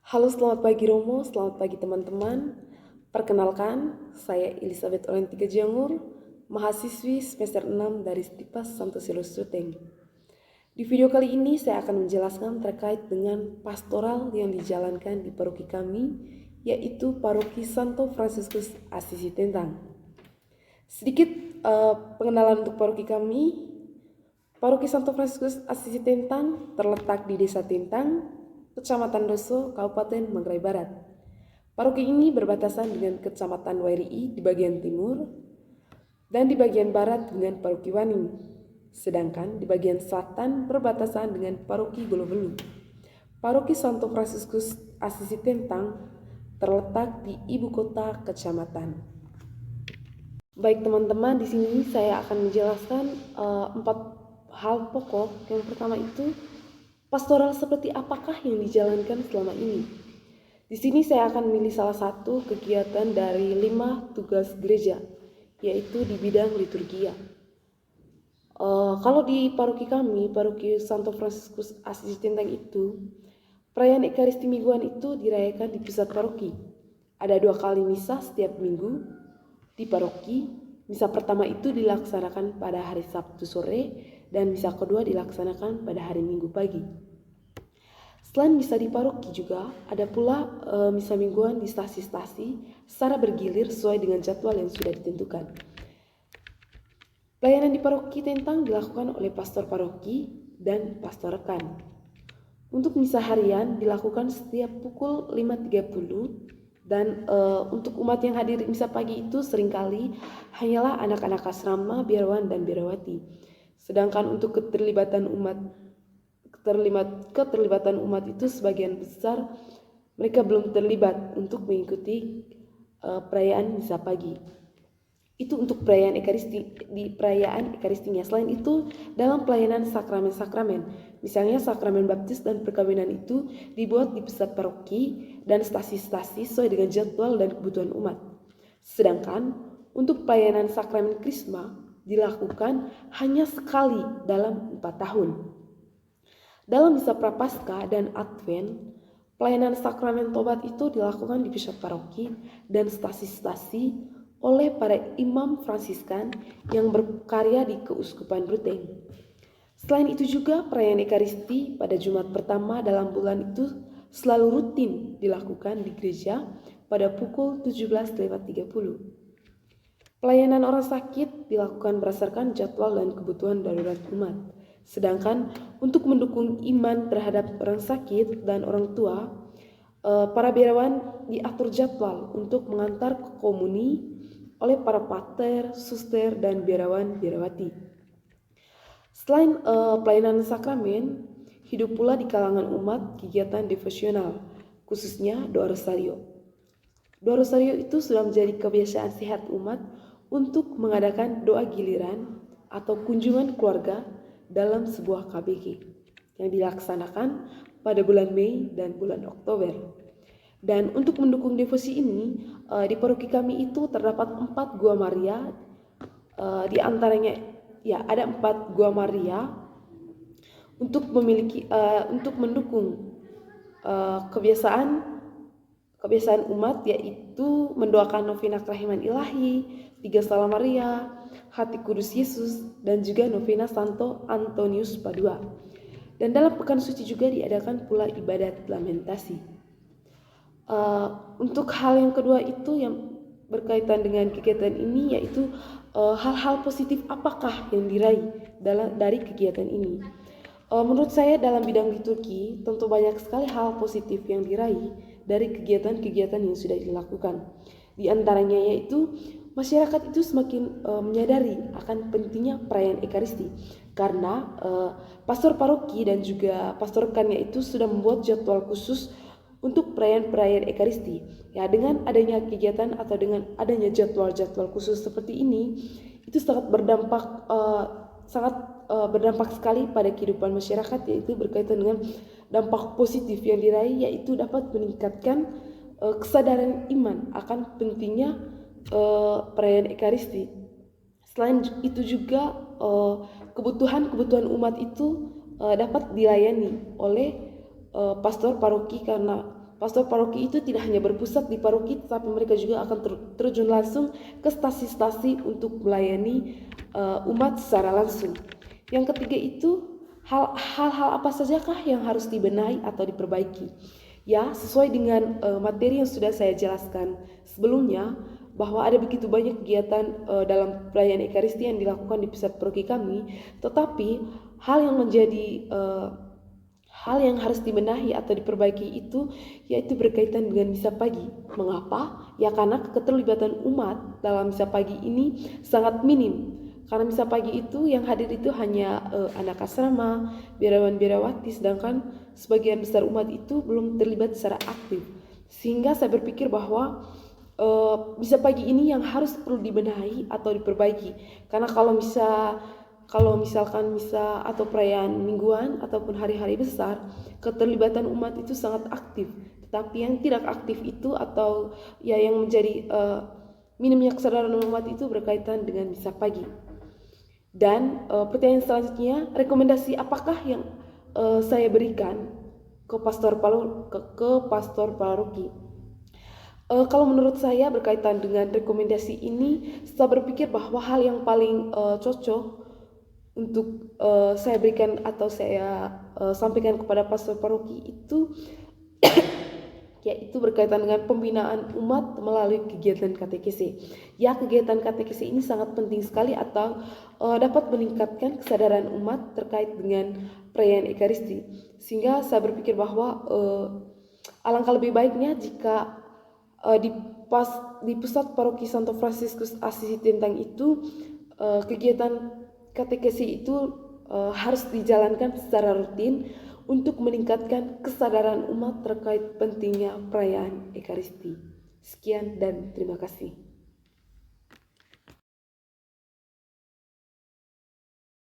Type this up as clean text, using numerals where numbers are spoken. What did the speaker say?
Halo, selamat pagi Romo, selamat pagi teman-teman. Perkenalkan, saya Elizabeth Olentika Jangur, mahasiswi semester 6 dari Stipas Santo Silos Suteng. Di video kali ini saya akan menjelaskan terkait dengan pastoral yang dijalankan di paroki kami, yaitu Paroki Santo Fransiskus Assisi Tentang. Sedikit pengenalan untuk paroki kami. Paroki Santo Fransiskus Assisi Tentang terletak di Desa Tentang, Kecamatan Doso, Kabupaten Manggarai Barat. Paroki ini berbatasan dengan Kecamatan Wairi'i di bagian timur dan di bagian barat dengan Paroki Waning. Sedangkan di bagian selatan berbatasan dengan Paroki Golobelu. Paroki Santo Fransiskus Assisi Tentang terletak di ibu kota kecamatan. Baik teman-teman, di sini saya akan menjelaskan 4 hal pokok. Yang pertama itu pastoral seperti apakah yang dijalankan selama ini. Di sini saya akan memilih salah satu kegiatan dari 5 tugas gereja, yaitu di bidang liturgia. Kalau di paroki kami, Paroki Santo Fransiskus Assisi Tentang itu, perayaan Ekaristi mingguan itu dirayakan di pusat paroki. Ada 2 kali misa setiap minggu di paroki. Misa pertama itu dilaksanakan pada hari Sabtu sore dan misa kedua dilaksanakan pada hari Minggu pagi. Selain misa di paroki juga ada pula misa mingguan di stasi-stasi secara bergilir sesuai dengan jadwal yang sudah ditentukan. Pelayanan di paroki Tentang dilakukan oleh pastor paroki dan pastor rekan. Untuk misa harian dilakukan setiap pukul 5.30 dan untuk umat yang hadir misa pagi itu seringkali hanyalah anak-anak asrama, biarawan dan biarawati. Sedangkan untuk keterlibatan umat itu sebagian besar mereka belum terlibat untuk mengikuti perayaan misa pagi. Itu untuk perayaan Ekaristinya. Selain itu, dalam pelayanan sakramen-sakramen, misalnya sakramen baptis dan perkawinan itu dibuat di pusat paroki dan stasi-stasi sesuai dengan jadwal dan kebutuhan umat. Sedangkan untuk pelayanan sakramen krisma dilakukan hanya sekali dalam 4 tahun. Dalam misa prapaskah dan advent, pelayanan sakramen tobat itu dilakukan di pusat paroki dan stasi-stasi oleh para imam Fransiskan yang berkarya di Keuskupan Ruteng. Selain itu juga perayaan Ekaristi pada Jumat pertama dalam bulan itu selalu rutin dilakukan di gereja pada pukul 17.30. Pelayanan orang sakit dilakukan berdasarkan jadwal dan kebutuhan darurat umat. Sedangkan untuk mendukung iman terhadap orang sakit dan orang tua, para biarawan diatur jadwal untuk mengantar ke komuni oleh para pater, suster, dan biarawan-biarawati. Selain pelayanan sakramen, hidup pula di kalangan umat kegiatan devosional, khususnya doa rosario. Doa rosario itu sudah menjadi kebiasaan sehat umat untuk mengadakan doa giliran atau kunjungan keluarga dalam sebuah KBG yang dilaksanakan pada bulan Mei dan bulan Oktober. Dan untuk mendukung devosi ini, di paroki kami itu terdapat 4 gua Maria. Di antaranya ada 4 gua Maria untuk mendukung kebiasaan umat, yaitu mendoakan novena kelahiran ilahi, 3 Salam Maria, Hati Kudus Yesus, dan juga novena Santo Antonius Padua. Dan dalam pekan suci juga diadakan pula ibadat lamentasi. Untuk hal yang kedua itu yang berkaitan dengan kegiatan ini, yaitu hal-hal positif apakah yang diraih dari kegiatan ini. Menurut saya dalam bidang liturgi tentu banyak sekali hal positif yang diraih dari kegiatan-kegiatan yang sudah dilakukan. Di antaranya yaitu masyarakat itu semakin menyadari akan pentingnya perayaan Ekaristi karena pastor paroki dan juga pastor rekannya itu sudah membuat jadwal khusus untuk perayaan Ekaristi. Ya, dengan adanya kegiatan atau dengan adanya jadwal-jadwal khusus seperti ini, itu sangat berdampak sekali pada kehidupan masyarakat, yaitu berkaitan dengan dampak positif yang diraih, yaitu dapat meningkatkan kesadaran iman akan pentingnya perayaan Ekaristi. Selain itu juga kebutuhan umat itu dapat dilayani oleh pastor paroki karena pastor paroki itu tidak hanya berpusat di paroki, tetapi mereka juga akan terjun langsung ke stasi-stasi untuk melayani umat secara langsung. Yang ketiga itu, hal-hal apa sajakah yang harus dibenahi atau diperbaiki? Ya, sesuai dengan materi yang sudah saya jelaskan sebelumnya, bahwa ada begitu banyak kegiatan dalam perayaan Ekaristi yang dilakukan di pusat paroki kami, tetapi hal yang menjadi hal yang harus dibenahi atau diperbaiki itu yaitu berkaitan dengan misa pagi. Mengapa? Ya karena keterlibatan umat dalam misa pagi ini sangat minim. Karena misa pagi itu yang hadir itu hanya anak asrama, biarawan-biarawati, sedangkan sebagian besar umat itu belum terlibat secara aktif. Sehingga saya berpikir bahwa misa pagi ini yang harus perlu dibenahi atau diperbaiki. Karena kalau misalkan misa atau perayaan mingguan ataupun hari-hari besar, keterlibatan umat itu sangat aktif. Tetapi yang tidak aktif itu atau ya yang menjadi minimnya kesadaran umat itu berkaitan dengan misa pagi. Dan pertanyaan selanjutnya, rekomendasi apakah yang saya berikan ke pastor paroki? Kalau menurut saya berkaitan dengan rekomendasi ini, saya berpikir bahwa hal yang paling cocok untuk saya berikan atau saya sampaikan kepada pastor paroki itu yaitu berkaitan dengan pembinaan umat melalui kegiatan katekese. Ya, kegiatan katekese ini sangat penting sekali atau dapat meningkatkan kesadaran umat terkait dengan perayaan Ekaristi. Sehingga saya berpikir bahwa alangkah lebih baiknya jika di pusat paroki Santo Fransiskus Assisi tentang itu kegiatan katekesi itu harus dijalankan secara rutin untuk meningkatkan kesadaran umat terkait pentingnya perayaan Ekaristi. Sekian dan terima kasih.